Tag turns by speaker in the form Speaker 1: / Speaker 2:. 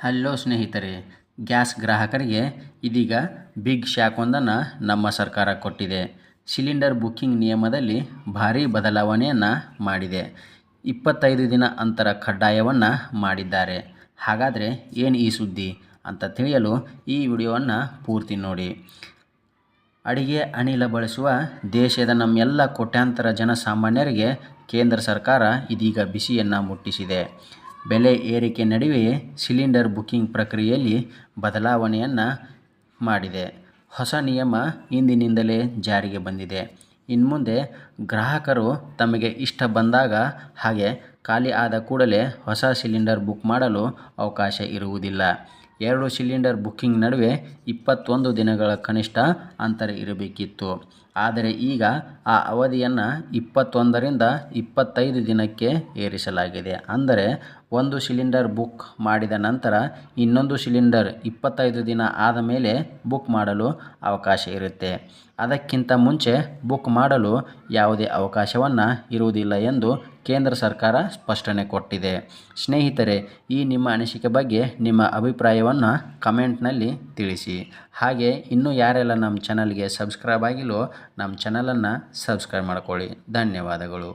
Speaker 1: Hello ಸ್ನೇಹಿತರೆ, gas ಗ್ರಾಹಕರಿಗೆ ಇದೀಗ ಬಿಗ್ ಶಾಕ್ ನಮ್ಮ ಸರ್ಕಾರ ಕೊಟ್ಟಿದೆ. ಸಿಲಿಂಡರ್ ಬುಕ್ಕಿಂಗ್ ನಿಯಮದಲ್ಲಿ ಭಾರೀ ಬದಲಾವಣೆಯನ್ನು ಮಾಡಿದೆ. 25 ದಿನ ಅಂತರ ಕಡ್ಡಾಯವನ್ನು ಮಾಡಿದ್ದಾರೆ. ಹಾಗಾದರೆ ಏನು ಈ ಸುದ್ದಿ ಅಂತ ತಿಳಿಯಲು ಈ ವಿಡಿಯೋವನ್ನು ಪೂರ್ತಿ ನೋಡಿ. ಅಡಿಗೆ ಅನಿಲ ಬಳಸುವ ದೇಶದ ನಮ್ಮೆಲ್ಲ ಕೋಟ್ಯಾಂತರ ಜನಸಾಮಾನ್ಯರಿಗೆ ಕೇಂದ್ರ ಸರ್ಕಾರ ಇದೀಗ ಬಿಸಿಯನ್ನು ಮುಟ್ಟಿಸಿದೆ. ಬೆಲೆ ಏರಿಕೆ ನಡುವೆಯೇ ಸಿಲಿಂಡರ್ ಬುಕ್ಕಿಂಗ್ ಪ್ರಕ್ರಿಯೆಯಲ್ಲಿ ಬದಲಾವಣೆಯನ್ನು ಮಾಡಿದೆ. ಹೊಸ ನಿಯಮ ಇಂದಿನಿಂದಲೇ ಜಾರಿಗೆ ಬಂದಿದೆ. ಇನ್ಮುಂದೆ ಗ್ರಾಹಕರು ತಮಗೆ ಇಷ್ಟ ಬಂದಾಗ ಹಾಗೆ ಖಾಲಿ ಆದ ಕೂಡಲೇ ಹೊಸ ಸಿಲಿಂಡರ್ ಬುಕ್ ಮಾಡಲು ಅವಕಾಶ ಇರುವುದಿಲ್ಲ. 2 ಸಿಲಿಂಡರ್ ಬುಕ್ಕಿಂಗ್ ನಡುವೆ 21 ದಿನಗಳ ಕನಿಷ್ಠ ಅಂತರ ಇರಬೇಕಿತ್ತು. ಆದರೆ ಈಗ ಆ ಅವಧಿಯನ್ನು 21ರಿಂದ 25 ದಿನಕ್ಕೆ ಏರಿಸಲಾಗಿದೆ. ಅಂದರೆ ಒಂದು ಸಿಲಿಂಡರ್ ಬುಕ್ ಮಾಡಿದ ನಂತರ ಇನ್ನೊಂದು ಸಿಲಿಂಡರ್ 25 ದಿನ ಆದ ಮೇಲೆ ಬುಕ್ ಮಾಡಲು ಅವಕಾಶ ಇರುತ್ತೆ. ಅದಕ್ಕಿಂತ ಮುಂಚೆ ಬುಕ್ ಮಾಡಲು ಯಾವುದೇ ಅವಕಾಶವನ್ನು ಇರುವುದಿಲ್ಲ ಎಂದು ಕೇಂದ್ರ ಸರ್ಕಾರ ಸ್ಪಷ್ಟನೆ ಕೊಟ್ಟಿದೆ. ಸ್ನೇಹಿತರೆ, ಈ ನಿಮ್ಮ ಅನಿಸಿಕೆ ಬಗ್ಗೆ ನಿಮ್ಮ ಅಭಿಪ್ರಾಯವನ್ನು ಕಮೆಂಟ್ನಲ್ಲಿ ತಿಳಿಸಿ. ಹಾಗೆ ಇನ್ನೂ ಯಾರೆಲ್ಲ ನಮ್ಮ ಚಾನಲ್ಗೆ ಸಬ್ಸ್ಕ್ರೈಬ್ ಆಗಿಲ್ಲೋ ನಮ್ಮ ಚಾನಲನ್ನು ಸಬ್ಸ್ಕ್ರೈಬ್ ಮಾಡ್ಕೊಳ್ಳಿ. ಧನ್ಯವಾದಗಳು.